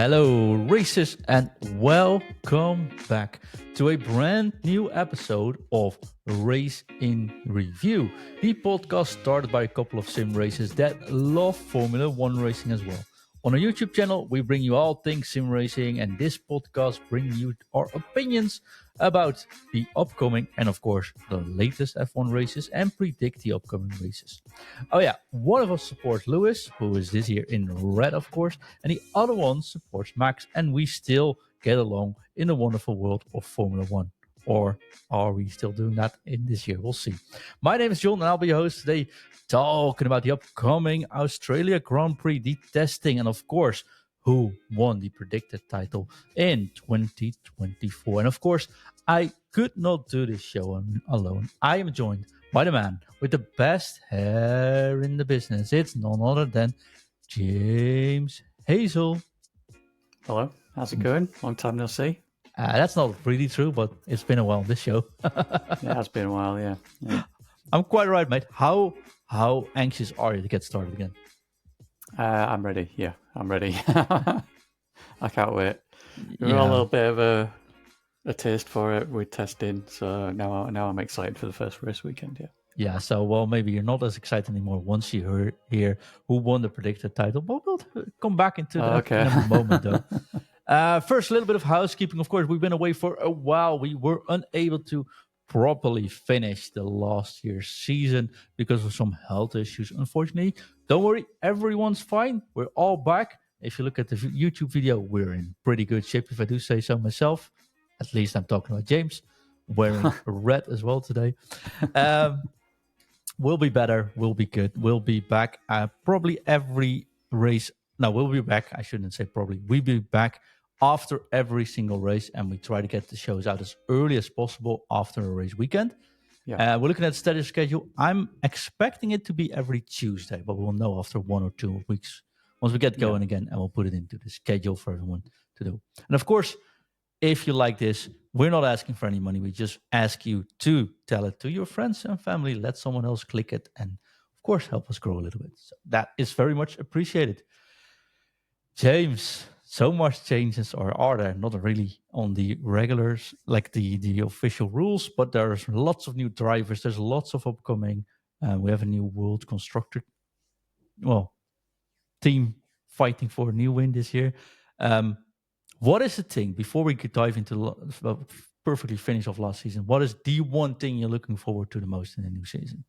Hello, racers, and welcome back to a brand new episode of Race in Review, the podcast started by a couple of sim racers that love Formula One racing as well. On our YouTube channel, we bring you all things sim racing, and this podcast brings you our opinions about the upcoming and, of course, the latest F1 races and predict the upcoming races. Oh yeah, one of us supports Lewis, who is this year in red, of course, and the other one supports Max, and we still get along in the wonderful world of Formula One. Or are we still doing that in this year? We'll see. My name is John, and I'll be your host today, talking about the upcoming Australian Grand Prix, the testing, and of course, who won the predicted title in 2024. And of course, I could not do this show alone. I am joined by the man with the best hair in the business. It's none other than James Hazel. Hello, how's it going? Long time no see. That's not really true, but it's been a while on this show. It has been a while, yeah. I'm quite right, mate. How anxious are you to get started again? I'm ready. Yeah, I'm ready. I can't wait. We're all a little bit of a taste for it with testing, so now I'm excited for the first race weekend. Yeah. Yeah, so well, maybe you're not as excited anymore once you hear who won the predicted title, but we'll come back into that in a moment, though. First, a little bit of housekeeping. Of course, we've been away for a while. We were unable to properly finish the last year's season because of some health issues, unfortunately. Don't worry, everyone's fine. We're all back. If you look at the YouTube video, we're in pretty good shape, if I do say so myself. At least I'm talking about James, wearing red as well today. We'll be better. We'll be good. We'll be back probably every race. No, we'll be back. I shouldn't say probably. We'll be back after every single race, and we try to get the shows out as early as possible after a race weekend. Yeah. We're looking at the steady schedule. I'm expecting it to be every Tuesday, but we'll know after 1 or 2 weeks once we get going again, and we'll put it into the schedule for everyone to do. And of course, if you like this, we're not asking for any money. We just ask you to tell it to your friends and family. Let someone else click it, and of course, help us grow a little bit. So that is very much appreciated. James, so much changes, or are there? Not really on the regulars, like the official rules, but there's lots of new drivers. There's lots of upcoming. We have a new world constructor, team fighting for a new win this year. What is the thing, before we could dive into perfectly finish off last season, what is the one thing you're looking forward to the most in the new season?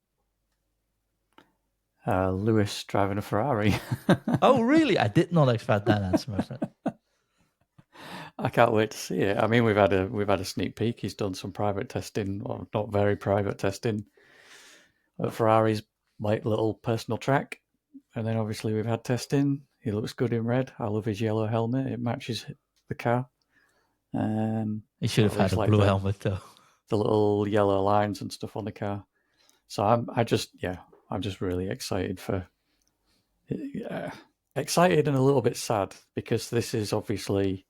Lewis driving a Ferrari. Oh, really? I did not expect that answer, my friend. I can't wait to see it. I mean, we've had a sneak peek. He's done some private testing, or not very private testing, at Ferrari's like little personal track, and then obviously we've had testing. He looks good in red. I love his yellow helmet. It matches the car. He should have had a blue helmet, though. The little yellow lines and stuff on the car. So I'm just really excited excited and a little bit sad, because this is obviously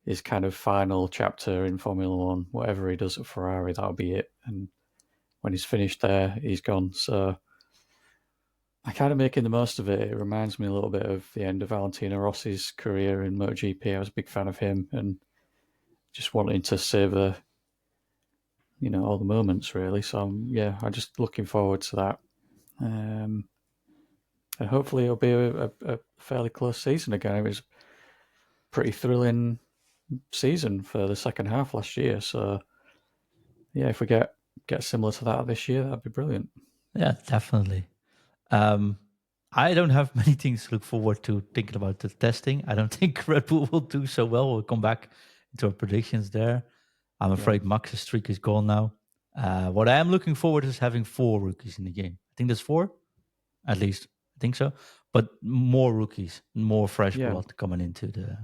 his kind of final chapter in Formula One. Whatever he does at Ferrari, that'll be it. And when he's finished there, he's gone. So I'm kind of making the most of it. It reminds me a little bit of the end of Valentino Rossi's career in MotoGP. I was a big fan of him, and just wanting to savor, all the moments, really. So I'm just looking forward to that. And hopefully it'll be a fairly close season again. It was a pretty thrilling season for the second half last year. So yeah, if we get similar to that this year, that'd be brilliant. Yeah, definitely. I don't have many things to look forward to thinking about the testing. I don't think Red Bull will do so well. We'll come back into our predictions there. I'm afraid Max's streak is gone now. What I am looking forward to is having 4 rookies in the game. I think there's 4, at least. I think so. But more rookies, more fresh blood coming into the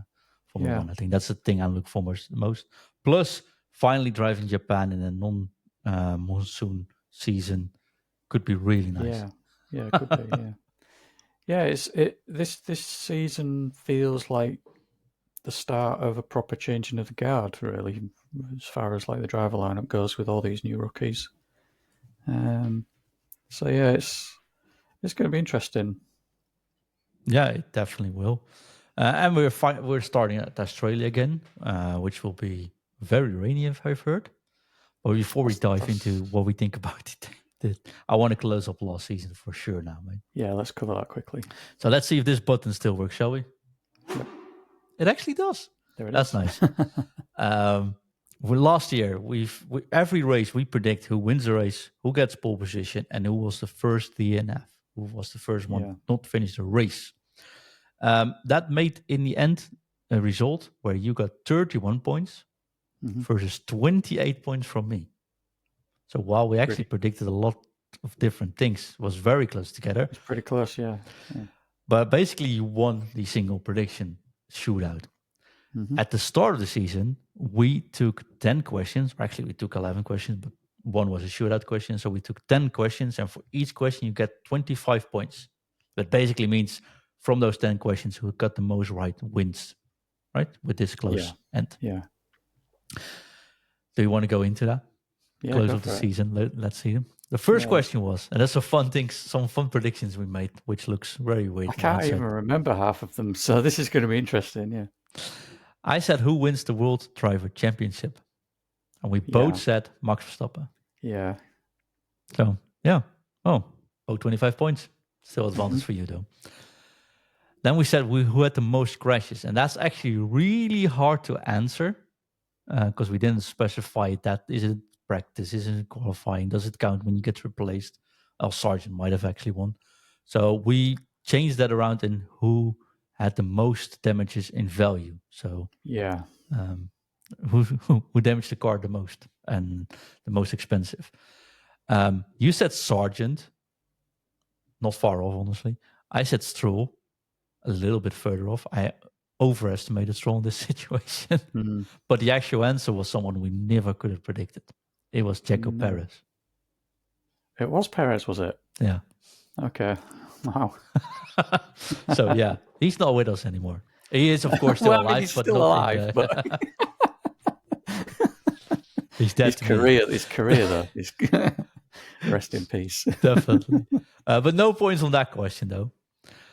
Formula One. I think that's the thing I look forward to the most. Plus, finally driving Japan in a non-monsoon season could be really nice. Yeah, it could be. Yeah, this season feels like the start of a proper changing of the guard, really, as far as like the driver lineup goes, with all these new rookies. So yeah, it's going to be interesting. Yeah, it definitely will. And we're starting at Australia again, which will be very rainy, if I've heard. But before we dive into what we think about it, I want to close up last season for sure now, mate. Yeah, let's cover that quickly. So let's see if this button still works, shall we? Yep. It actually does. There it That's is. nice. Last year, every race we predict who wins the race, who gets pole position, and who was the first DNF, who was the first one not to finish the race. That made, in the end, a result where you got 31 points versus 28 points from me. So while we actually predicted a lot of different things, it was very close together. It's pretty close, yeah. But basically, you won the single prediction shootout. At the start of the season, we took 10 questions. Actually, we took 11 questions, but one was a shootout question. So we took 10 questions, and for each question, you get 25 points. That basically means from those 10 questions, who got the most right wins, right? With this close end. Yeah. Do you want to go into that? Yeah, close of the season. Let's see them. The first question was, and that's some fun predictions we made, which looks very weird. I can't even remember half of them, so this is going to be interesting, yeah. I said, who wins the World Driver Championship? And we both said Max Verstappen. Yeah. So, yeah. Oh, 25 points. Still advantage for you, though. Then we said who had the most crashes. And that's actually really hard to answer because we didn't specify that. Is it practice? Is it qualifying? Does it count when you get replaced? Sargent might have actually won. So we changed that around in who had the most damages in value. So who damaged the car the most and the most expensive? You said Sargent, not far off, honestly. I said Stroll, a little bit further off. I overestimated Stroll in this situation, but the actual answer was someone we never could have predicted. It was Checo Perez. It was Perez, was it? Yeah. Okay. Wow. So yeah, he's not with us anymore. He is, of course, still alive, he's but still alive. But he's dead. His career, though. Rest in peace. Definitely. But no points on that question, though.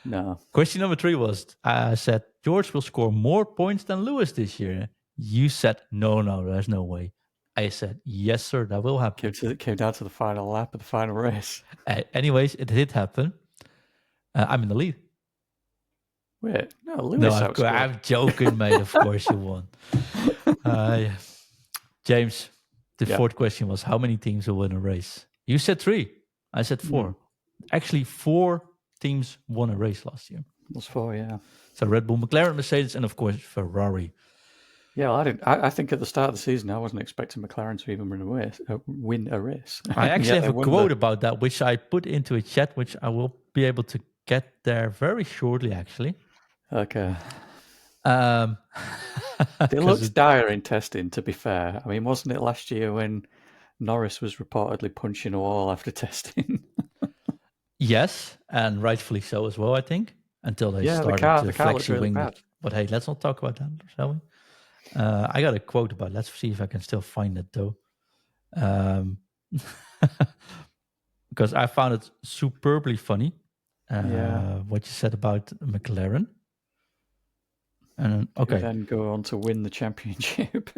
No. Question number 3 was: I said George will score more points than Lewis this year. You said no, there's no way. I said yes, sir, that will happen. Came down to the final lap of the final race. Anyways, it did happen. I'm in the lead. Wait, no, Lewis. No, I'm joking, mate. Of course you won. James, the fourth question was, how many teams will win a race? You said 3. I said 4. Actually, 4 teams won a race last year. It was 4, yeah. So Red Bull, McLaren, Mercedes, and of course Ferrari. Yeah, well, I didn't. I think at the start of the season, I wasn't expecting McLaren to even win a race. I actually have a quote about that, which I put into a chat, which I will be able to get there very shortly, actually. Okay. It looks dire in testing, to be fair. I mean, wasn't it last year when Norris was reportedly punching a wall after testing? Yes, and rightfully so as well, I think, until they started the car flexi really wing. bad. But hey, let's not talk about that, shall we? I got a quote about it. Let's see if I can still find it, though. Because I found it superbly funny, what you said about McLaren. And okay, then go on to win the championship.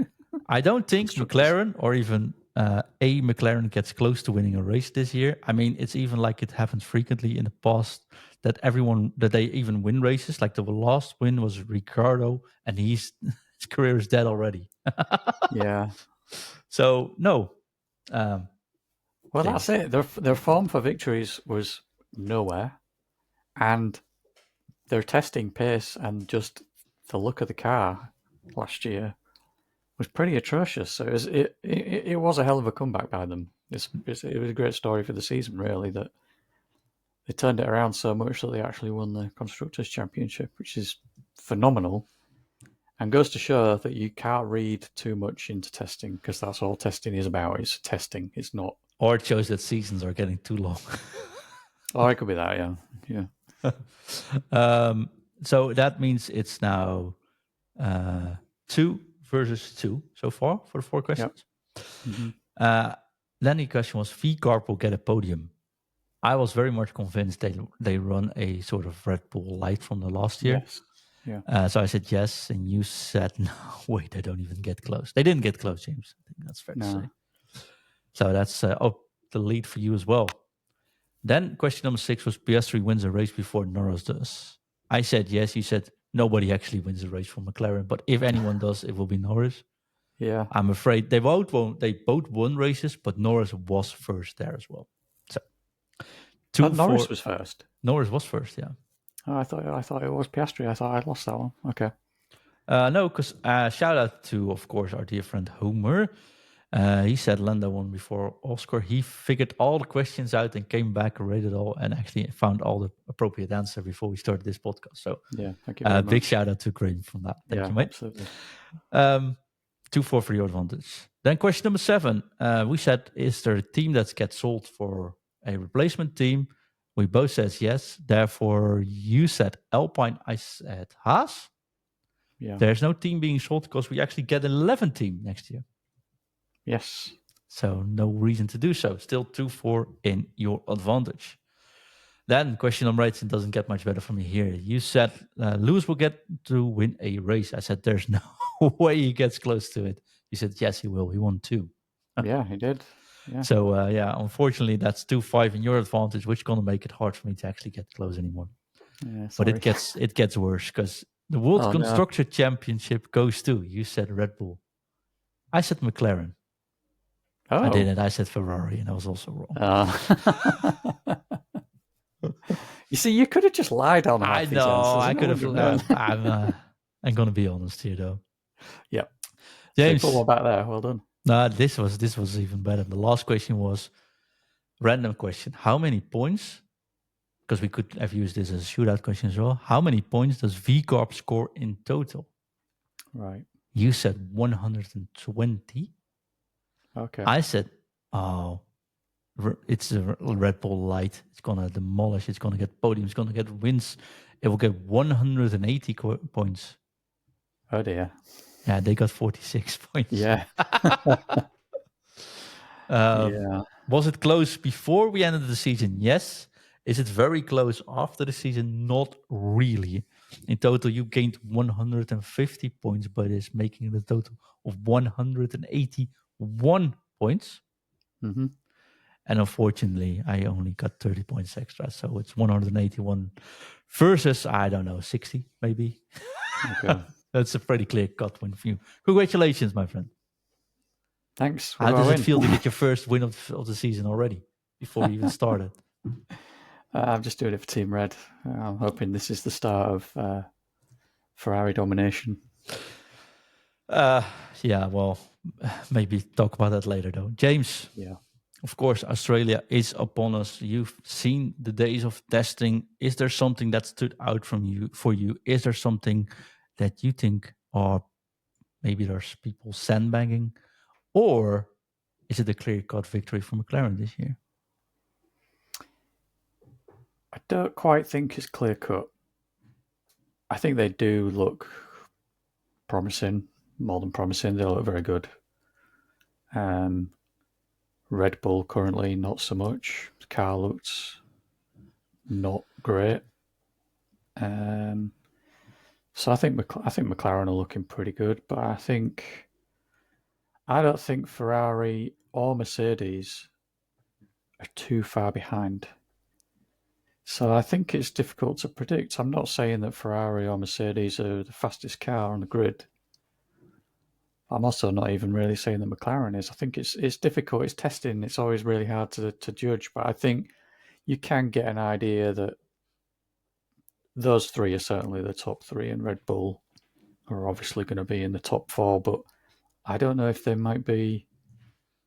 I don't think McLaren or even a McLaren gets close to winning a race this year. I mean, it's even like it happens frequently in the past that they even win races. Like the last win was Ricciardo, and his career is dead already. Yeah. So no. Well, that's it. Their form for victories was nowhere, and their testing pace and just the look of the car last year was pretty atrocious. So it was a hell of a comeback by them. It was a great story for the season, really, that they turned it around so much that they actually won the Constructors' Championship, which is phenomenal and goes to show that you can't read too much into testing, because that's all testing is about. It's testing. It's not. Or it shows that seasons are getting too long. Oh, it could be that, yeah. So that means it's now 2 versus 2 so far for the 4 questions. Yep. Mm-hmm. Then the question was, V-Carb will get a podium. I was very much convinced they run a sort of Red Bull light from the last year. Yes. Yeah. So I said yes, and you said no. Wait, they don't even get close. They didn't get close, James. I think that's fair to say. So that's the lead for you as well. Then question number 6 was Piastri wins a race before Norris does. I said yes. You said nobody actually wins a race for McLaren, but if anyone does, it will be Norris. Yeah. I'm afraid they both won races, but Norris was first there as well. So Norris was first. Norris was first, yeah. Oh, I thought it was Piastri. I thought I lost that one. Okay. No, because shout out to, of course, our dear friend Homer. He said Lando won before Oscar. He figured all the questions out and came back, read it all, and actually found all the appropriate answer before we started this podcast. So yeah, thank you very much. Big shout out to Graham from that. Thank you, mate. Absolutely. 2-4 for your advantage. Then question number 7. We said, is there a team that gets sold for a replacement team? We both said yes. Therefore, you said Alpine. I said Haas. Yeah. There's no team being sold because we actually get an 11 team next year. Yes. So no reason to do so. Still 2-4 in your advantage. Then question number 8 doesn't get much better for me here. You said Lewis will get to win a race. I said there's no way he gets close to it. You said yes, he will. He won 2. Yeah, he did. Yeah. So unfortunately, that's 2-5 in your advantage, which is going to make it hard for me to actually get close anymore. Yeah, but it gets worse because the World Constructor Championship goes to, you said Red Bull. I said McLaren. Oh. I didn't. I said Ferrari, and I was also wrong. You see, you could have just lied on half these answers. I could have. I'm going to be honest here, though. Yeah. James, so put one back there. Well done. No, this was even better. The last question was random question. How many points? Because we could have used this as a shootout question as well. How many points does V Corp score in total? Right. You said 120. Okay. I said, it's a Red Bull Light. It's going to demolish. It's going to get podiums. It's going to get wins. It will get 180 points. Oh, dear. Yeah, they got 46 points. Yeah. Was it close before we ended the season? Yes. Is it very close after the season? Not really. In total, you gained 150 points by this, making it a total of 181 points. Mm-hmm. And unfortunately, I only got 30 points extra. So it's 181 versus, I don't know, 60 maybe. Okay. That's a pretty clear cut win for you. Congratulations, my friend. Thanks. How does it feel to get your first win of the season already before you even started? I'm just doing it for Team Red. I'm hoping this is the start of Ferrari domination. Yeah, well, maybe talk about that later, though. James, yeah, of course, Australia is upon us. You've seen the days of testing. Is there something that stood out for you? Is there something that you think, or maybe there's people sandbagging, or is it a clear-cut victory for McLaren this year? I don't quite think it's clear-cut. I think they do look promising, more than promising. They look very good. Red Bull currently not so much. The car looks not great. So I think McLaren are looking pretty good, but I don't think Ferrari or Mercedes are too far behind. So I think it's difficult to predict. I'm not saying that Ferrari or Mercedes are the fastest car on the grid. I'm also not even really saying that McLaren is. I think it's difficult. It's testing. It's always really hard to judge. But I think you can get an idea that those three are certainly the top three, and Red Bull are obviously going to be in the top four. But I don't know if they might be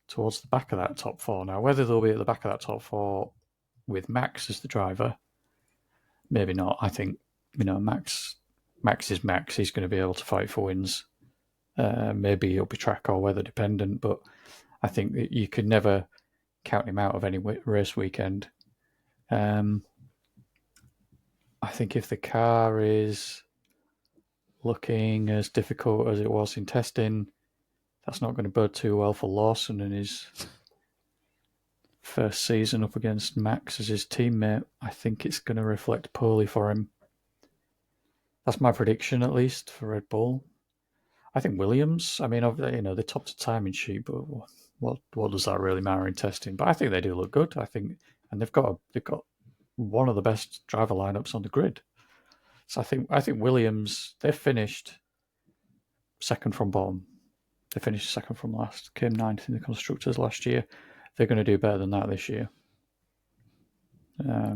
towards the back of that top four now. Whether they'll be at the back of that top four with Max as the driver, maybe not. I think, Max is Max. He's going to be able to fight for wins. Maybe he'll be track or weather dependent, but I think that you could never count him out of any race weekend. I think if the car is looking as difficult as it was in testing, that's not going to bode too well for Lawson in his first season up against Max as his teammate. I think it's going to reflect poorly for him. That's my prediction, at least, for Red Bull. I think Williams, I mean, they topped a timing sheet, but what does that really matter in testing? But I think they do look good. I think, and they've got one of the best driver lineups on the grid. So I think Williams, they finished second from bottom. They finished second from last, came ninth in the Constructors last year. They're going to do better than that this year. I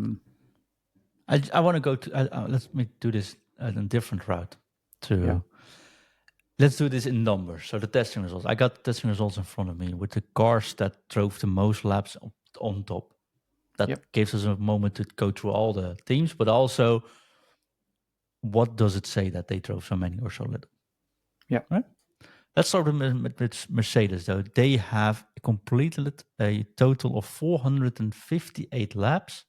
want to go to. Let's do this at a different route. Let's do this in numbers. So the testing results. I got the testing results in front of me with the cars that drove the most laps on top. That gives us a moment to go through all the teams, but also what does it say that they drove so many or so little? Yeah. Right? Let's start with Mercedes, though. They have completed a total of 458 laps,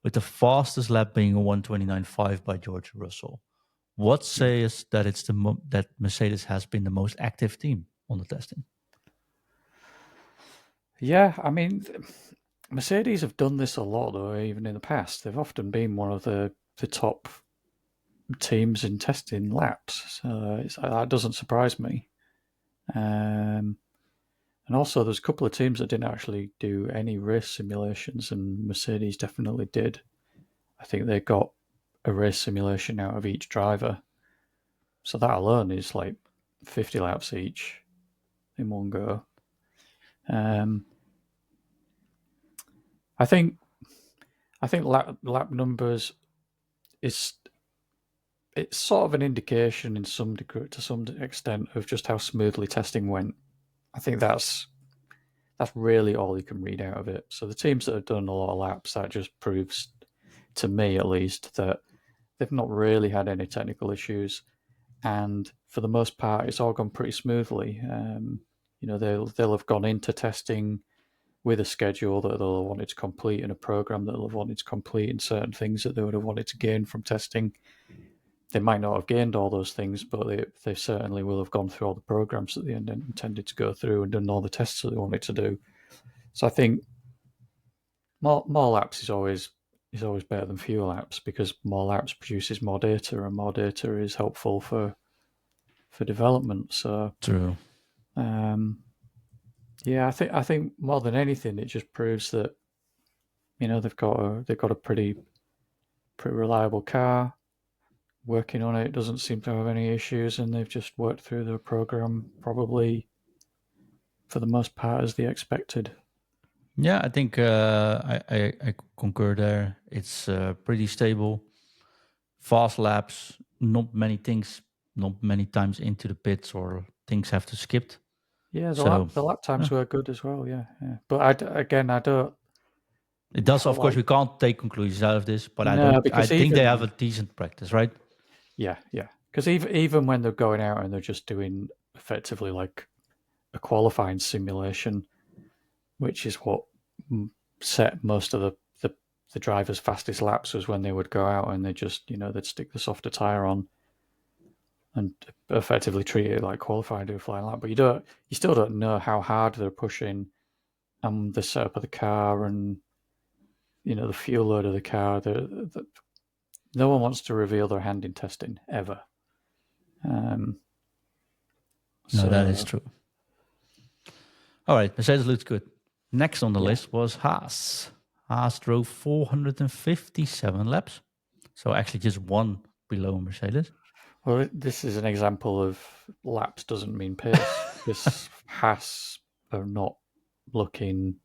with the fastest lap being a 1:29.5 by George Russell. What says that it's that Mercedes has been the most active team on the testing? Yeah, I mean, Mercedes have done this a lot, though, even in the past. They've often been one of the top teams in testing laps, so that doesn't surprise me. And also, there's a couple of teams that didn't actually do any race simulations, and Mercedes definitely did. I think they got a race simulation out of each driver. So that alone is like 50 laps each in one go. I think lap numbers it's sort of an indication in some degree, to some extent, of just how smoothly testing went. I think that's really all you can read out of it. So the teams that have done a lot of laps, that just proves, to me at least, that they've not really had any technical issues, and for the most part, it's all gone pretty smoothly. They'll have gone into testing with a schedule that they'll have wanted to complete and a program that they'll have wanted to complete and certain things that they would have wanted to gain from testing. They might not have gained all those things, but they certainly will have gone through all the programs that they intended to go through and done all the tests that they wanted to do. So I think more laps is always better than fewer laps, because more laps produces more data, and more data is helpful for development. So true. Yeah, I think more than anything, it just proves that they've got a pretty reliable car. Working on it doesn't seem to have any issues, and they've just worked through the program probably for the most part as they expected. Yeah, I think I concur there. It's pretty stable. Fast laps, not many times into the pits or things have to skip. Yeah, the lap times were good as well. Yeah. But I don't. It does, of course, we can't take conclusions out of this, but I think they have a decent practice, right? Yeah. Because even when they're going out and they're just doing effectively like a qualifying simulation, which is what set most of the drivers' fastest laps, was when they would go out and they just they'd stick the softer tire on and effectively treat it like qualifying, do a flying lap. But you still don't know how hard they're pushing, and the setup of the car, and the fuel load of the car. No one wants to reveal their hand in testing ever. No, that is true. All right, Mercedes looks good. Next on the list was Haas. Haas drove 457 laps, so actually just one below Mercedes. Well, this is an example of laps doesn't mean pace. Because Haas are not looking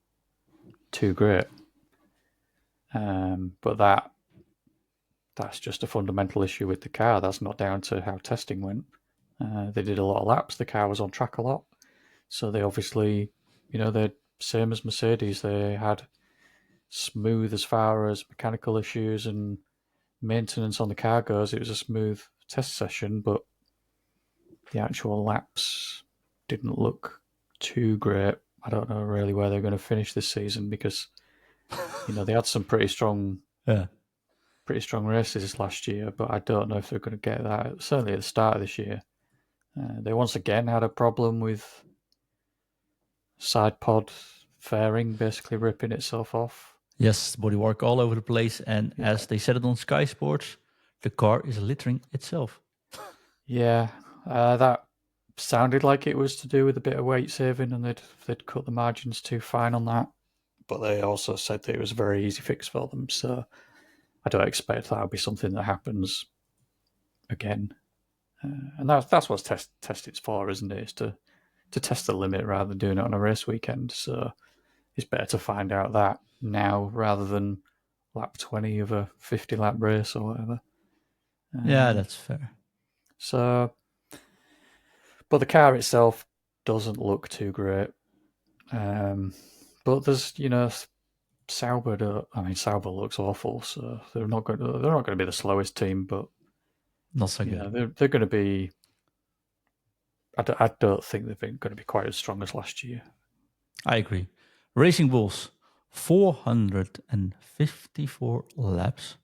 too great, but that's just a fundamental issue with the car. That's not down to how testing went. They did a lot of laps. The car was on track a lot, so they obviously, they're same as Mercedes. They had smooth as far as mechanical issues and maintenance on the car goes. It was a smooth test session, but the actual laps didn't look too great. I don't know really where they're going to finish this season, because they had some pretty strong races last year, but I don't know if they're going to get that. Certainly at the start of this year, they once again had a problem with side pod fairing basically ripping itself off. Yes, bodywork all over the place, and as they said it on Sky Sports, The car is littering itself. Yeah, that sounded like it was to do with a bit of weight saving, and they'd cut the margins too fine on that. But they also said that it was a very easy fix for them, so I don't expect that'll be something that happens again. And that's what test it's for, isn't it? It's to test the limit rather than doing it on a race weekend. So it's better to find out that now rather than lap 20 of a 50 lap race or whatever. Yeah, that's fair. So, but the car itself doesn't look too great. But there's, Sauber. Sauber looks awful, so they're not going to be the slowest team, but not so good. They're going to be. I don't think they're going to be quite as strong as last year. I agree. Racing Bulls, 454 laps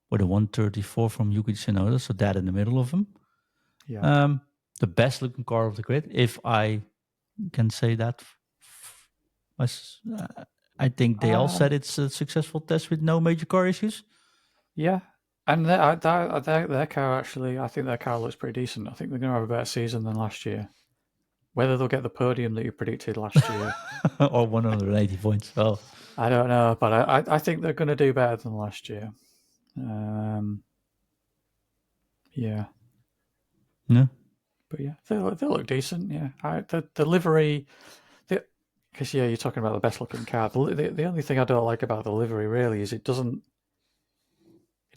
with a 134 from Yuki Tsunoda, so that in the middle of them. Yeah. The best looking car of the grid, if I can say that. I think they all said it's a successful test with no major car issues. Yeah. And their car, actually, I think their car looks pretty decent. I think they're going to have a better season than last year. Whether they'll get the podium that you predicted last year. Or 180 points. Well, I don't know, but I think they're going to do better than last year. Yeah. No. But yeah, they look decent. Yeah. The livery... Because, you're talking about the best looking car. The only thing I don't like about the livery, really, is it doesn't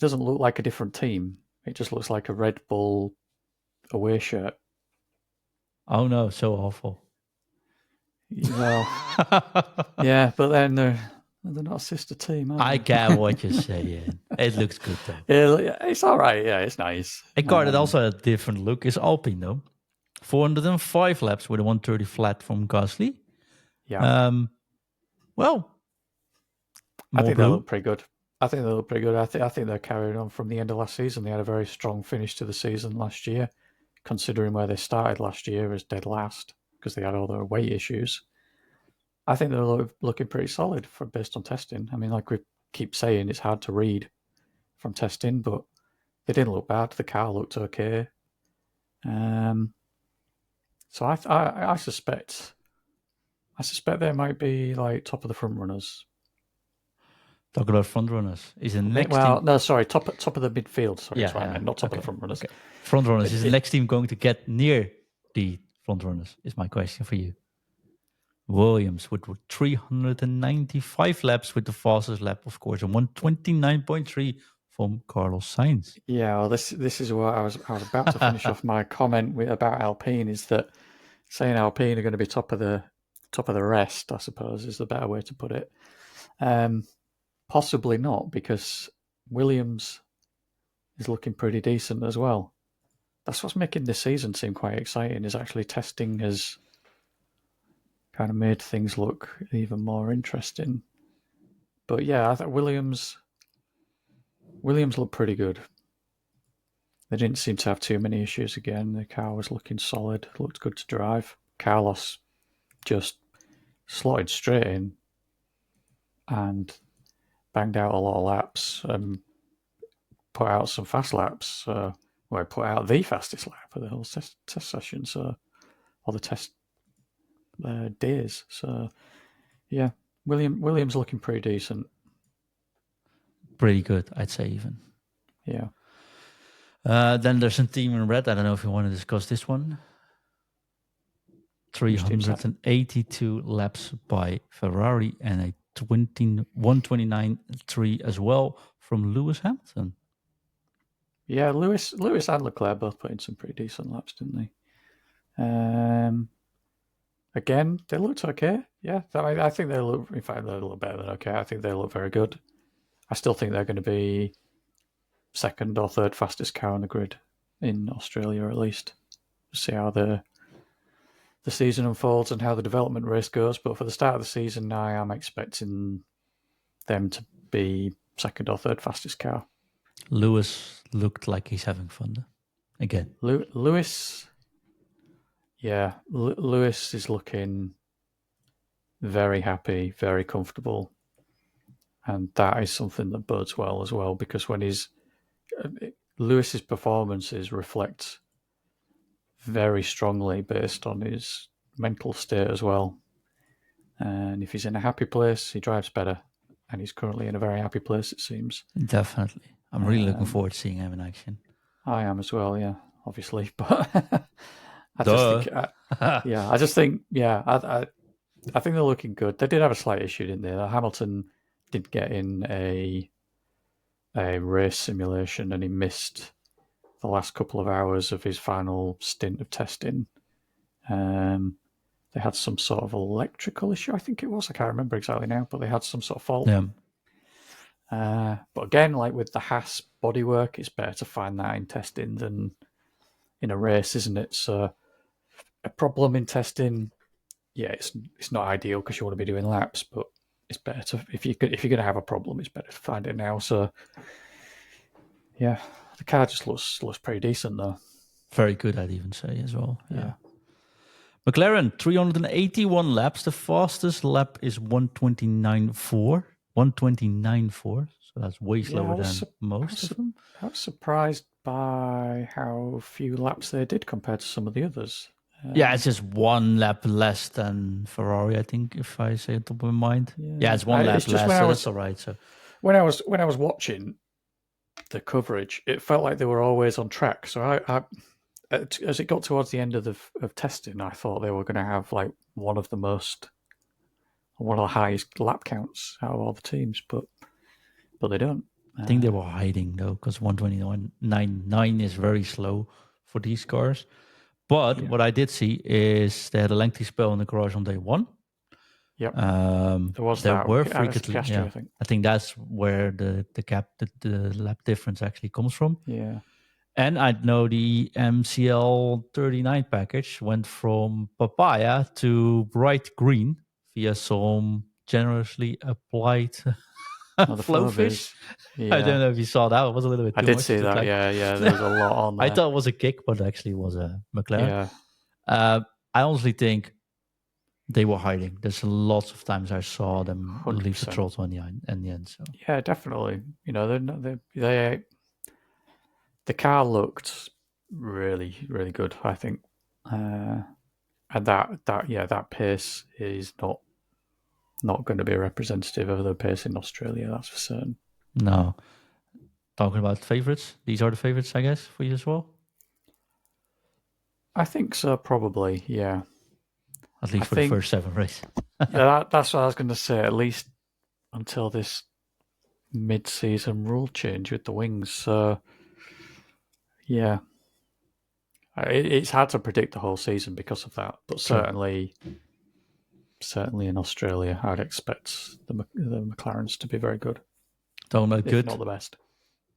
look like a different team. It just looks like a Red Bull away shirt. Oh no, so awful. Well, yeah, but then they're not a sister team. I get what you're saying. It looks good though. It's all right. Yeah, it's nice. A car that also had a different look is Alpine though. 405 laps with a 130 flat from Gasly. Yeah. Well, I think they look pretty good. I think they're carrying on from the end of last season. They had a very strong finish to the season last year, considering where they started last year as dead last because they had all their weight issues. I think they're looking pretty solid based on testing. I mean, like we keep saying, it's hard to read from testing, but they didn't look bad. The car looked okay. So I suspect they might be like top of the front runners. Talk about front runners. Is the next team... no, sorry, top of the midfield. Sorry, that's what I meant, not top of the front runners. Okay. Front runners. Is the next team going to get near the front runners? Is my question for you. Williams with 395 laps with the fastest lap, of course, and 129.3 from Carlos Sainz. Yeah, well, this is what I was about to finish off my comment about Alpine, is that saying Alpine are going to be top of the rest, I suppose, is the better way to put it. Possibly not, because Williams is looking pretty decent as well. That's what's making this season seem quite exciting, is actually testing has kind of made things look even more interesting. But yeah, I think Williams looked pretty good. They didn't seem to have too many issues again. The car was looking solid, looked good to drive. Carlos just slotted straight in and banged out a lot of laps and put out some fast laps. Put out the fastest lap of the whole test session, or the test days. So, yeah, Williams looking pretty decent. Pretty good, I'd say even. Yeah. Then there's a team in red. I don't know if you want to discuss this one. 382 laps by Ferrari and a 129.3 as well from Lewis Hamilton. Yeah, Lewis and Leclerc both put in some pretty decent laps, didn't they? Again, they looked okay. Yeah, I think they look. In fact, they look better than okay. I think they look very good. I still think they're going to be second or third fastest car on the grid in Australia, at least. See how the season unfolds and how the development race goes. But for the start of the season, I am expecting them to be second or third fastest car. Lewis looked like he's having fun again. Lewis is looking very happy, very comfortable. And that is something that bodes well as well, because when he's Lewis's performances reflect very strongly based on his mental state as well. And if he's in a happy place, he drives better. And he's currently in a very happy place, it seems. Definitely. I'm really looking forward to seeing him in action. I am as well, yeah, obviously. But I think they're looking good. They did have a slight issue, didn't they? Hamilton did get in a race simulation and he missed the last couple of hours of his final stint of testing. They had some sort of electrical issue, I think it was. I can't remember exactly now, but they had some sort of fault. Yeah. But again, like with the Haas bodywork, it's better to find that in testing than in a race, isn't it? So a problem in testing, yeah, it's not ideal because you want to be doing laps, but it's better to if you're going to have a problem, it's better to find it now. So yeah, the car just looks pretty decent though. Very good, I'd even say as well. Yeah. McLaren, 381 laps. The fastest lap is 129.4. 129.4. So that's way slower than most of them. I was surprised by how few laps they did compared to some of the others. Yeah, it's just one lap less than Ferrari, I think, if I say it top of my mind. Yeah, it's one lap less, so that's all right. So when I was watching the coverage, it felt like they were always on track. So I as it got towards the end of testing, I thought they were going to have like one of the highest lap counts out of all the teams, but they don't. I think they were hiding though, because 129.9 is very slow for these cars. But what I did see is they had a lengthy spell in the garage on day one. Yep. There were frequently. Yeah. I think that's where the lap difference actually comes from. Yeah. And I know the MCL 39 package went from papaya to bright green via some generously applied flow fish. Yeah. I don't know if you saw that. It was a little bit too much. I did see that. Yeah. There was a lot on there. I thought it was a kick, but actually it was a McLaren. Yeah. I honestly think they were hiding. There's lots of times I saw them 100%. Leave the throttle in the end. So yeah, definitely. You know, the car looked really, really good, I think. And that pace is not going to be representative of the pace in Australia, that's for certain. No. Talking about favorites, these are the favorites, I guess, for you as well? I think so, probably, yeah. At least for the first 7 races. Yeah, that's what I was going to say, at least until this mid-season rule change with the wings. So, yeah. It's hard to predict the whole season because of that, but certainly in Australia, I'd expect the McLarens to be very good. Don't know, good. Not the best.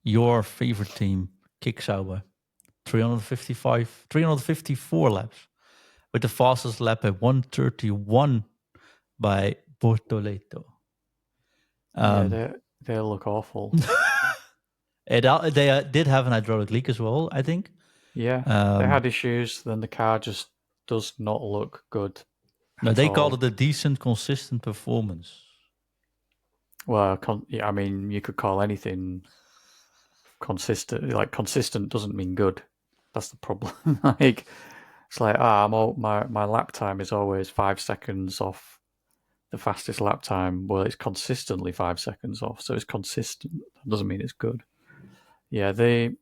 Your favorite team, Kick Sauber, 354 laps, with the fastest lap at 1:31 by Bortoleto. They look awful. They did have an hydraulic leak as well, I think. Yeah, they had issues. Then the car just does not look good. No, they called it a decent, consistent performance. Well, I mean, you could call anything consistent. Like, consistent doesn't mean good. That's the problem. Like, it's like, my lap time is always 5 seconds off the fastest lap time. Well, it's consistently 5 seconds off, so it's consistent. That doesn't mean it's good. Yeah, the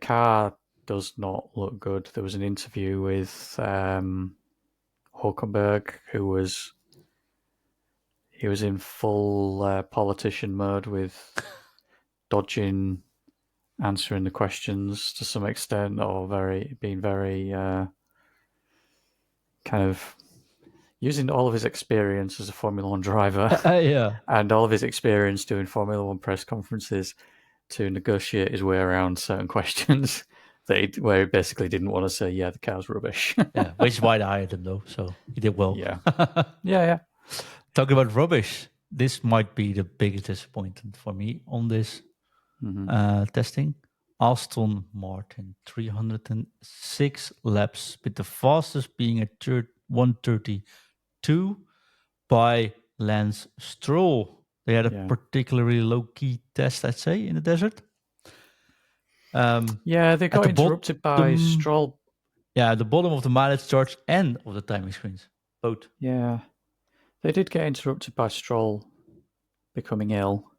car does not look good. There was an interview with Hulkenberg, he was in full politician mode with dodging answering the questions to some extent, or being very kind of using all of his experience as a Formula One driver and all of his experience doing Formula One press conferences to negotiate his way around certain questions where he basically didn't want to say, yeah, the car's rubbish. Yeah, which is why they hired him, though, so he did well. Yeah. Yeah. Talking about rubbish, this might be the biggest disappointment for me on this testing. Aston Martin, 306 laps, with the fastest being at 1:32 by Lance Stroll. They had a particularly low-key test, I'd say, in the desert. Yeah, they got interrupted by Stroll. Yeah, the bottom of the mileage charts and of the timing screens, both. Yeah, they did get interrupted by Stroll becoming ill.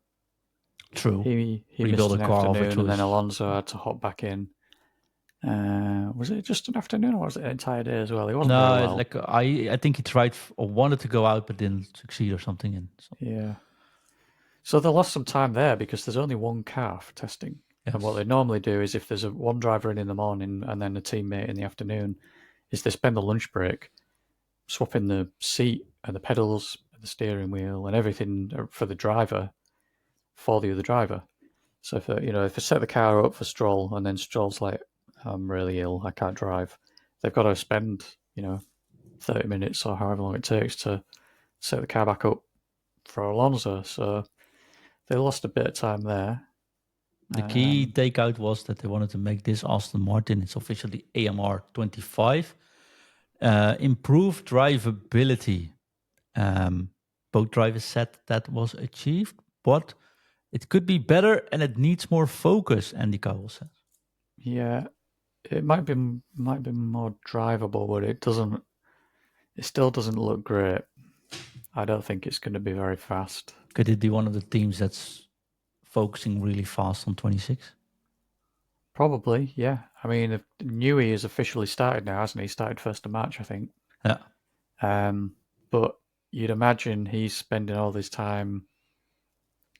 True. He Rebuild missed a an car afternoon, and then Alonso had to hop back in. Was it just an afternoon, or was it an entire day as well? He wasn't very well. Like I think he tried or wanted to go out but didn't succeed or something. And so. Yeah. So they lost some time there because there's only one car for testing. Yes. And what they normally do is if there's one driver in the morning and then a teammate in the afternoon, is they spend the lunch break swapping the seat and the pedals and the steering wheel and everything for the driver for the other driver. So if they set the car up for Stroll and then Stroll's like, I'm really ill, I can't drive, they've got to spend 30 minutes or however long it takes to set the car back up for Alonso. So they lost a bit of time there. The key takeout was that they wanted to make this Aston Martin, it's officially AMR 25, improve drivability. Both drivers said that was achieved, but it could be better and it needs more focus, Andy Cowell says. Yeah, it might be more drivable, but it still doesn't look great. I don't think it's going to be very fast. Could it be one of the teams that's focusing really fast on 26? Probably, yeah. I mean, Newey has officially started now, hasn't he? He started 1st of March, I think. Yeah. But you'd imagine he's spending all this time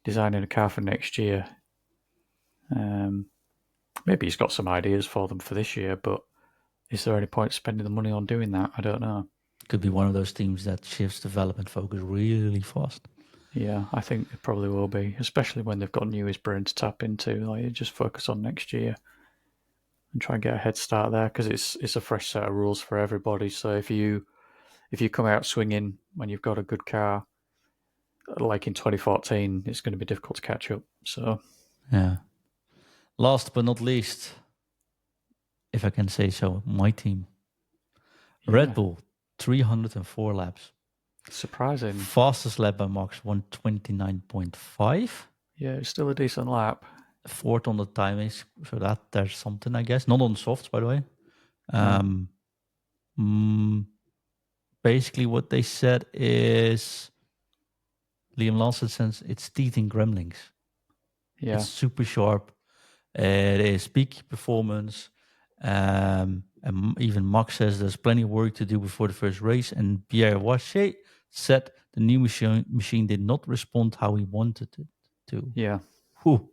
designing a car for next year. Maybe he's got some ideas for them for this year, but is there any point spending the money on doing that? I don't know. Could be one of those teams that shifts development focus really fast. Yeah, I think it probably will be, especially when they've got Newey's brain to tap into. Like, just focus on next year and try and get a head start there because it's a fresh set of rules for everybody. So if you come out swinging when you've got a good car, like in 2014, it's going to be difficult to catch up. So yeah. Last but not least, if I can say so, my team, Red Bull, 304 laps. Surprising. Fastest lap by Max, 129.5. Yeah, it's still a decent lap. 4th on the timings, so that there's something, I guess. Not on softs, by the way. Basically, what they said is Liam Lawson says it's teething gremlins. Yeah, it's super sharp. It is peak performance. And even Max says there's plenty of work to do before the first race. And Pierre Wache said the new machine did not respond how he wanted it to. Yeah. Whew.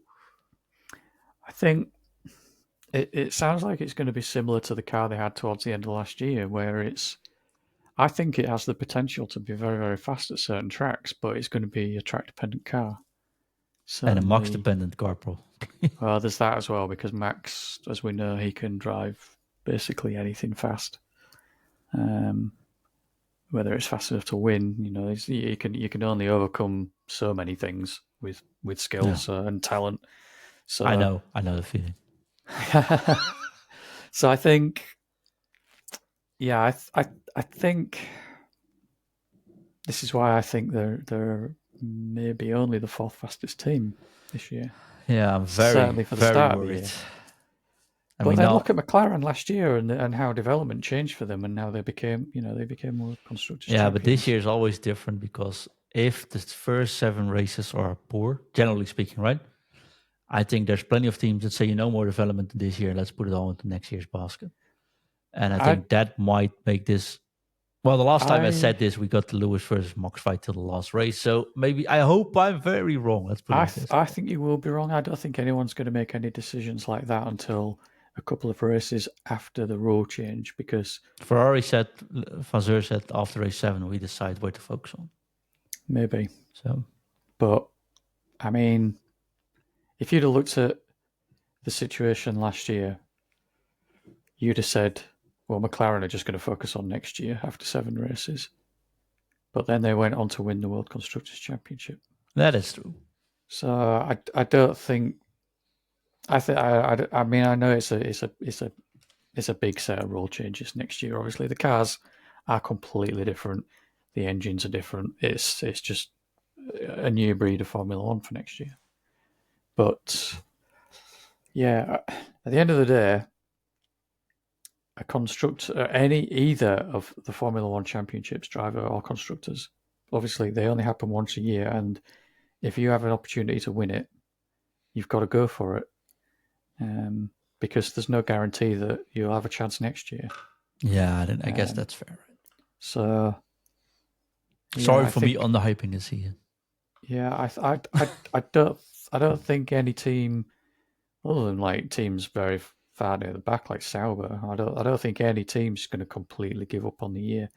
I think it sounds like it's going to be similar to the car they had towards the end of last year, where I think it has the potential to be very, very fast at certain tracks, but it's going to be a track-dependent car. And a Max-dependent car, probably. Well, there's that as well, because Max, as we know, he can drive basically anything fast. Whether it's fast enough to win, you can only overcome so many things with skills and talent. So I know the feeling. So I think, I think this is why I think they're maybe only the 4th fastest team this year. Yeah, I'm certainly for the start worried. Of the year. But then look at McLaren last year and how development changed for them, and now they became World Constructors. Yeah, champions. But this year is always different because if the first 7 races are poor, generally speaking, right? I think there's plenty of teams that say, more development this year, let's put it all into next year's basket. And I think that might make this. Well, the last time I said this, we got the Lewis versus Max fight till the last race. So maybe I hope I'm very wrong. Let's put it like this. I think you will be wrong. I don't think anyone's going to make any decisions like that until a couple of races after the rule change, because Ferrari said, Vasseur said after race 7, we decide where to focus on. Maybe. So, but I mean, if you'd have looked at the situation last year, you'd have said, well, McLaren are just going to focus on next year after 7 races. But then they went on to win the World Constructors Championship. That is true. So I don't think. I mean, I know it's a big set of rule changes next year. Obviously, the cars are completely different. The engines are different. It's just a new breed of Formula One for next year. But yeah, At the end of the day, a constructor, either of the Formula One championships, driver or constructors, obviously they only happen once a year, and if you have an opportunity to win it, you've got to go for it, because there's no guarantee that you'll have a chance next year. Yeah, then I guess that's fair. So, sorry for me underhyping the season. Yeah, I don't think any team, other than like teams very far near the back like Sauber, I don't think any team's going to completely give up on the year.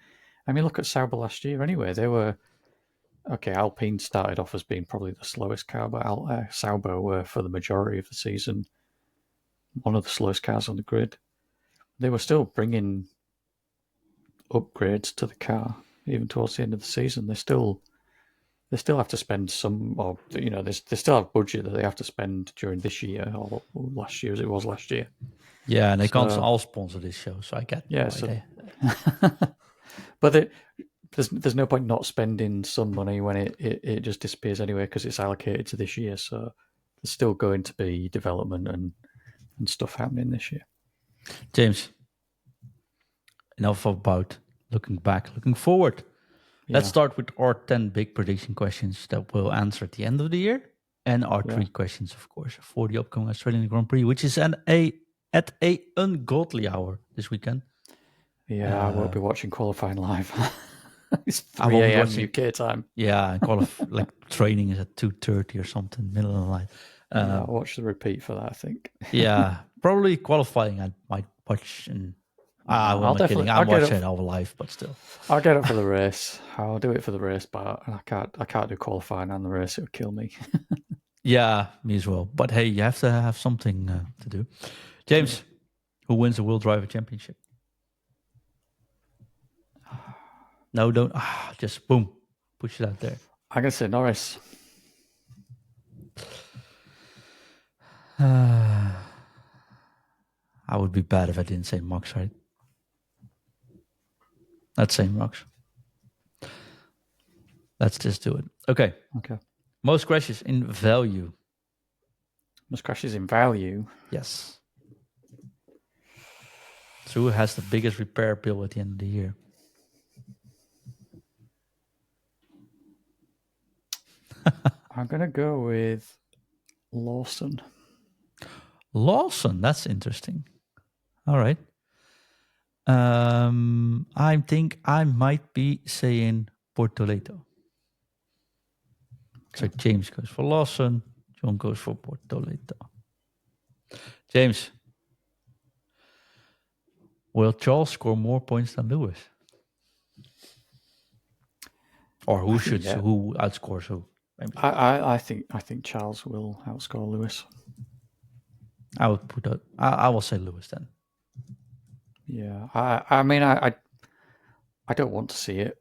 I mean, look at Sauber last year. Anyway, they were okay. Alpine started off as being probably the slowest car, but Sauber were for the majority of the season one of the slowest cars on the grid. They were still bringing upgrades to the car even towards the end of the season. They still have to spend some, or they still have budget that they have to spend during this year or last year, as it was last year. Yeah, and they can't all sponsor this show, so I get but there's no point not spending some money when it just disappears anyway because it's allocated to this year. So there's still going to be development and stuff happening this year. James, enough about looking back, looking forward. Yeah. Let's start with our 10 big prediction questions that we'll answer at the end of the year, and our 3 questions, of course, for the upcoming Australian Grand Prix, which is at a ungodly hour this weekend. Yeah, I won't be watching qualifying live. It's 3 a.m. UK time. Yeah, and training is at 2:30 or something, middle of the night. I'll watch the repeat for that, I think. Yeah, probably qualifying I might watch, and I'm watch it over live, but still. I'll get it for the race. I'll do it for the race, but I can't do qualifying and the race. It would kill me. Yeah, me as well. But hey, you have to have something to do. James, who wins the World Driver Championship? No, don't. Just boom, push it out there. I'm gonna say Norris. I would be bad if I didn't say Max, right? Let's say Max. Let's just do it. Okay. Most crashes in value. Most crashes in value? Yes. So who has the biggest repair bill at the end of the year? I'm going to go with Lawson. Lawson, that's interesting. All right. I think I might be saying Portoleto. So James goes for Lawson, John goes for Portoleto. James, will Charles score more points than Lewis? Or who outscores who? Maybe. I think Charles will outscore Lewis. I would I will say Lewis then. Yeah, I mean, I don't want to see it,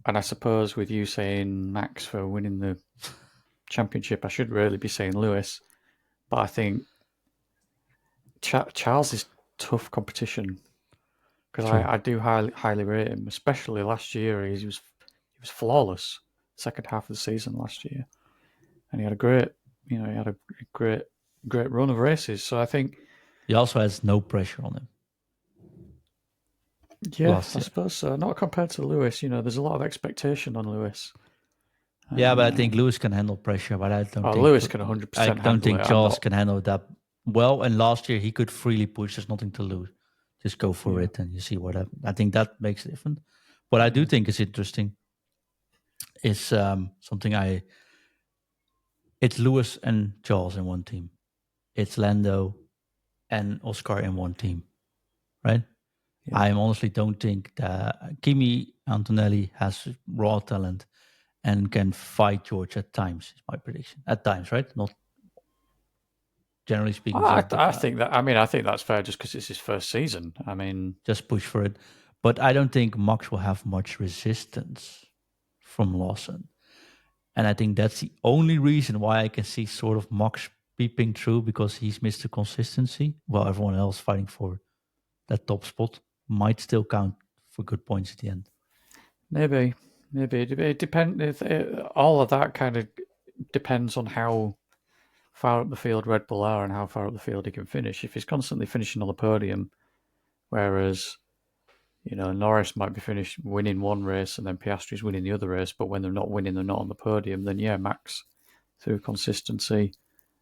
and I suppose with you saying Max for winning the championship, I should really be saying Lewis, but I think Charles is tough competition because I do highly rate him, especially last year. He was flawless second half of the season last year, and he had a great run of races. So I think he also has no pressure on him. Yeah, I suppose so. Not compared to Lewis. There's a lot of expectation on Lewis. Yeah, but I think Lewis can handle pressure, but I don't think Lewis can 100% handle it. I don't think Charles can handle that well. And last year he could freely push. There's nothing to lose. Just go for it and you see what happens. I think that makes it different. What I do think is interesting is something it's Lewis and Charles in one team. It's Lando and Oscar in one team, right? Yeah. I honestly don't think that Kimi Antonelli has raw talent and can fight George at times, is my prediction. At times, right? Not generally speaking. I think that's fair just because it's his first season. I mean, just push for it. But I don't think Max will have much resistance from Lawson. And I think that's the only reason why I can see sort of Max peeping through, because he's missed the consistency while everyone else fighting for that top spot might still count for good points at the end. Maybe it depends. All of that kind of depends on how far up the field Red Bull are and how far up the field he can finish. If he's constantly finishing on the podium, whereas, Norris might be winning one race and then Piastri's winning the other race, but when they're not winning, they're not on the podium, then yeah, Max, through consistency,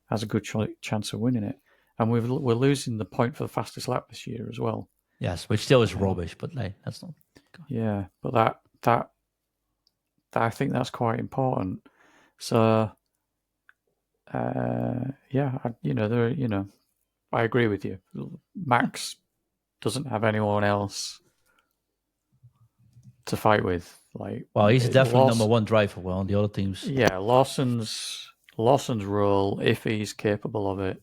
has a good chance of winning it. And we're losing the point for the fastest lap this year as well. Yes, which still is rubbish, but that's not. Yeah, but that I think that's quite important. So, I agree with you. Max doesn't have anyone else to fight with. He's definitely number one driver. Well, on the other teams, yeah, Lawson's role, if he's capable of it,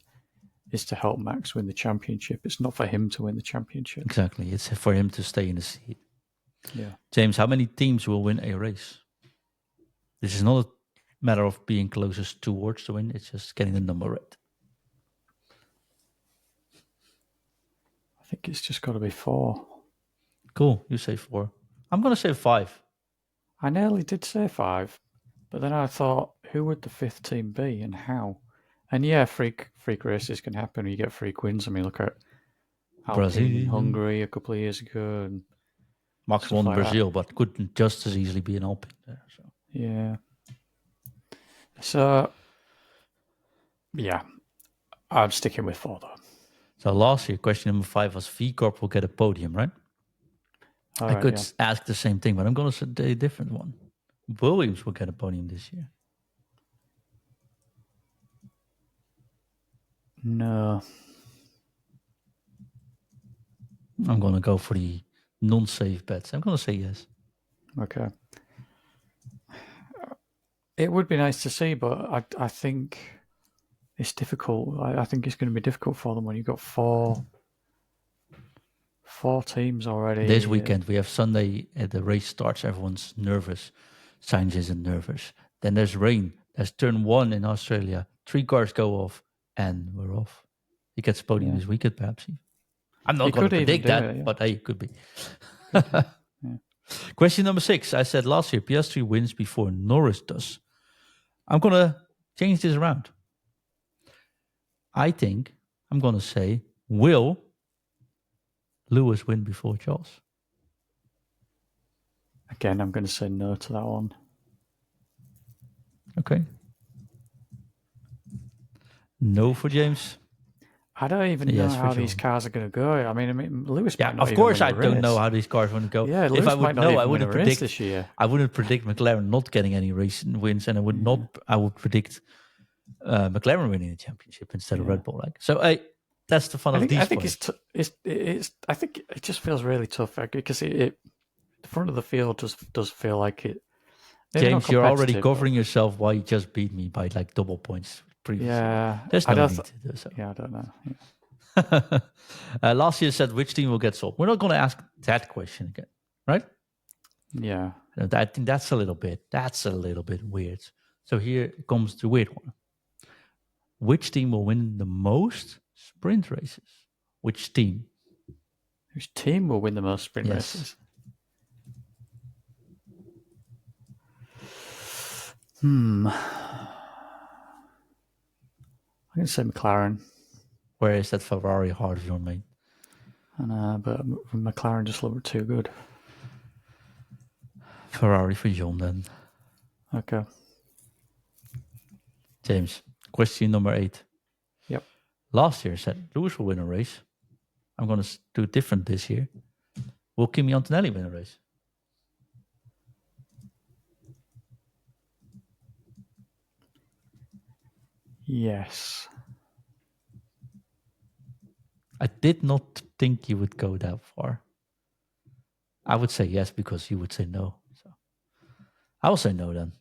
is to help Max win the championship. It's not for him to win the championship. Exactly, it's for him to stay in the seat. Yeah, James, how many teams will win a race? This is not a matter of being closest towards the win; it's just getting the number right. I think it's just got to be 4. Cool, you say 4. I'm going to say 5. I nearly did say 5, but then I thought, who would the 5th team be and how? And yeah, freak races can happen. You get freak wins. I mean, look at Alpine, Hungary a couple of years ago. And Max won Brazil, but couldn't just as easily be an Alpine there. So. Yeah. So, yeah, I'm sticking with 4 though. So last year, question number 5 was V Corp will get a podium, right? I could ask the same thing, but I'm going to say a different one. Williams will get a podium this year. No. I'm going to go for the non-safe bets. I'm going to say yes. Okay. It would be nice to see, but I think it's difficult. I think it's going to be difficult for them when you've got 4 teams already. This weekend, we have Sunday, the race starts, everyone's nervous. Sainz isn't nervous. Then there's rain. There's turn 1 in Australia. 3 cars go off, and we're off. He gets podium this weekend, perhaps. I'm not going to predict that, but hey, it could be. Question number 6. I said last year, Piastri wins before Norris does. I'm going to change this around. I think I'm going to say, will Lewis win before Charles? Again, I'm going to say no to that one. Okay. No for James. I don't even know how these cars are going to go. I mean, Lewis. Yeah, of course I don't know how these cars are going to go. Yeah, Lewis if I would know, I wouldn't predict this year. I wouldn't predict McLaren not getting any race wins, and I would not. I would predict McLaren winning the championship instead of Red Bull. So, that's the fun of these. I think it's. I think it just feels really tough because the front of the field does feel like it. James, you're already covering yourself why you just beat me by like double points previously. Yeah, there's no need to do so. Yeah, I don't know. Yeah. Last year said which team will get sold. We're not going to ask that question again, right? Yeah, I think that's a little bit weird. So here comes the weird one. Which team will win the most sprint races? Which team? Which team will win the most sprint races? I'm going to say McLaren. Where is that Ferrari hard of your mate? I know, but McLaren just looked too good. Ferrari for John then. Okay. James, question number 8. Yep. Last year said Lewis will win a race. I'm going to do it different this year. Will Kimi Antonelli win a race? Yes. I did not think you would go that far. I would say yes because you would say no. So I will say no then.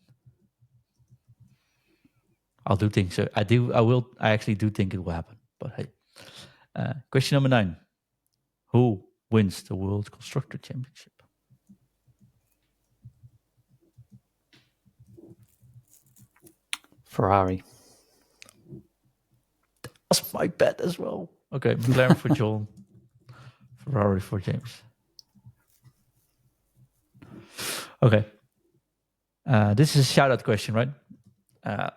I'll do things. So I actually do think it will happen. But hey. Question number 9. Who wins the World Constructor Championship? Ferrari. That's my bet as well. Okay, McLaren for John. Ferrari for James. Okay. This is a shout-out question, right?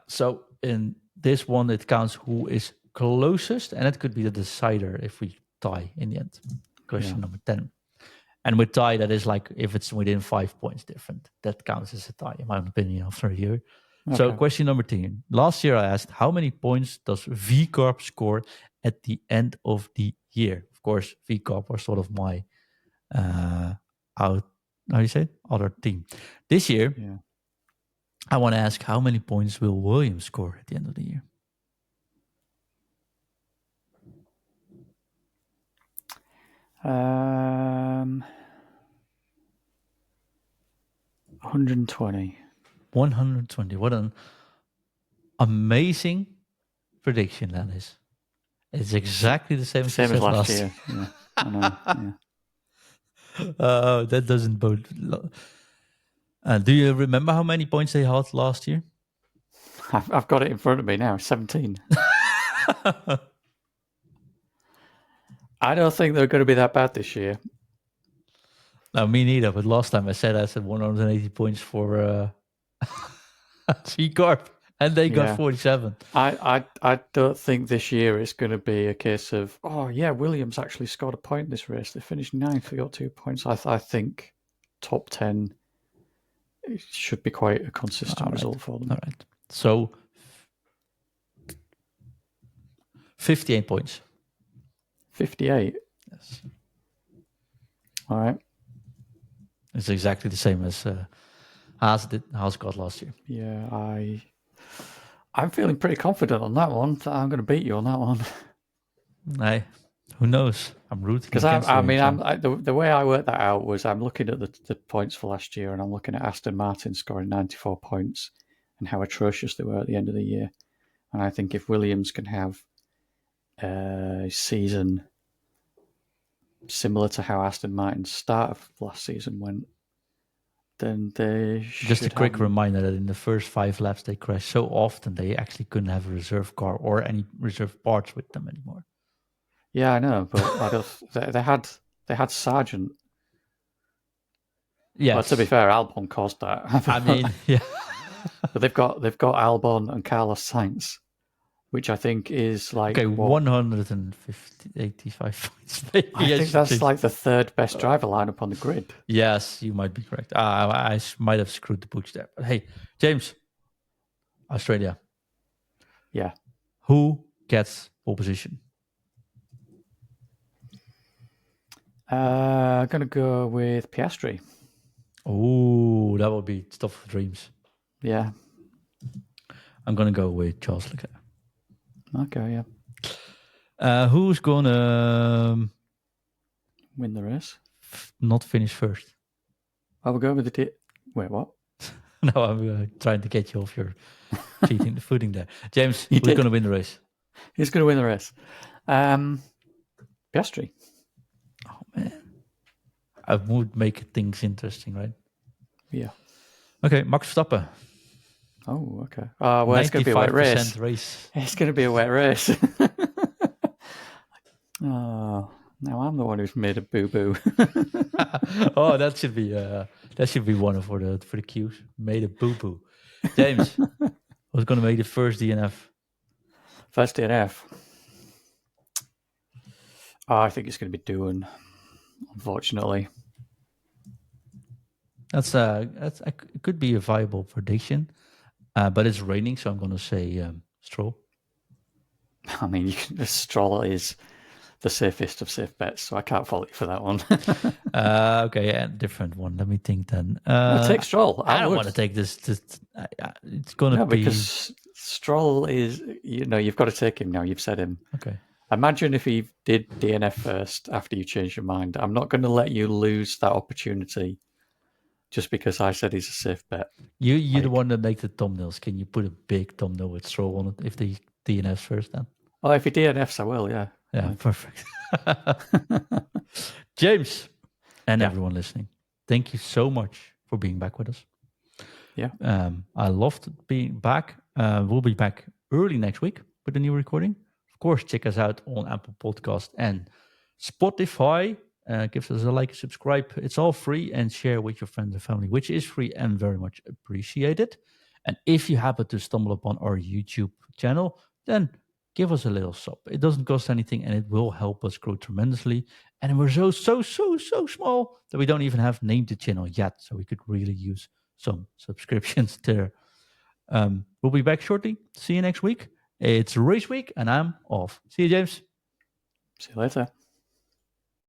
So in this one, it counts who is closest, and it could be the decider if we tie in the end. Question number 10. And with tie, that is like if it's within 5 points different. That counts as a tie, in my opinion, after a year. Okay. So question number 10. Last year I asked, how many points does VCorp score at the end of the year? Of course, VCorp are sort of my, how do you say it? Other team. This year, I want to ask, how many points will Williams score at the end of the year? Um, 120. 120. What an amazing prediction that is. It's exactly the same, as last year. Yeah, I know. Yeah. That doesn't bode. Do you remember how many points they had last year? I've got it in front of me now. 17. I don't think they're going to be that bad this year. No, me neither. But last time I said 180 points for C-Corp, and they got 47. I don't think this year it's going to be a case of, Williams actually scored a point in this race. They finished 9th, they got 2 points. I think top 10 it should be quite a consistent result for them. All right. So 58 points. 58? Yes. All right. It's exactly the same as Haas got last year. Yeah, I'm feeling pretty confident on that one. I'm going to beat you on that one. Hey, who knows? I'm rooting because the way I worked that out was I'm looking at the points for last year, and I'm looking at Aston Martin scoring 94 points and how atrocious they were at the end of the year. And I think if Williams can have a season similar to how Aston Martin's start of last season went, then they just a quick reminder that in the first 5 laps they crashed so often they actually couldn't have a reserve car or any reserve parts with them anymore. Yeah, I know, but they had Sargent. Yeah, but to be fair, Albon caused that. I mean, yeah, but they've got Albon and Carlos Sainz, which I think is like 185 points. Maybe. I think that's like the 3rd best driver lineup on the grid. Yes, you might be correct. I might have screwed the books there. But hey, James, Australia. Yeah. Who gets pole position? I'm going to go with Piastri. Oh, that would be stuff of dreams. Yeah. I'm going to go with Charles Leclerc. Okay, yeah. Who's going to win the race? Not finish first. I will go with Wait, what? No, I'm trying to get you off your cheating the footing there. James, who's going to win the race? Who's going to win the race? Piastri. Oh, man. I would make things interesting, right? Yeah. Okay, Max Verstappen. Oh, okay. Well, it's going to be a wet race. It's going to be a wet race. Oh, now I'm the one who's made a boo-boo. Oh, that should be one for the cues. Made a boo-boo. James, who's going to make the first DNF? First DNF. I think it's going to be Doohan, unfortunately. It could be a viable prediction, but it's raining, so I'm going to say Stroll. I mean, Stroll is the safest of safe bets, so I can't fault you for that one. Okay, yeah, different one. Let me think then. I'll take Stroll. I don't want to take this. It's going to be... because Stroll is, you've got to take him now. You've said him. Okay. Imagine if he did DNF first after you changed your mind. I'm not going to let you lose that opportunity just because I said he's a safe bet. You're the one that make the thumbnails. Can you put a big thumbnail with Stroll on it if the DNFs first then? Oh, if he DNFs, I will, yeah. Yeah, perfect. James and everyone listening, thank you so much for being back with us. Yeah. I loved being back. We'll be back early next week with a new recording. Of course, check us out on Apple Podcast and Spotify. Give us a like, subscribe. It's all free, and share with your friends and family, which is free and very much appreciated. And if you happen to stumble upon our YouTube channel, then give us a little sub. It doesn't cost anything and it will help us grow tremendously. And we're so small that we don't even have named the channel yet. So we could really use some subscriptions there. We'll be back shortly. See you next week. It's race week and I'm off. See you, James. See you later.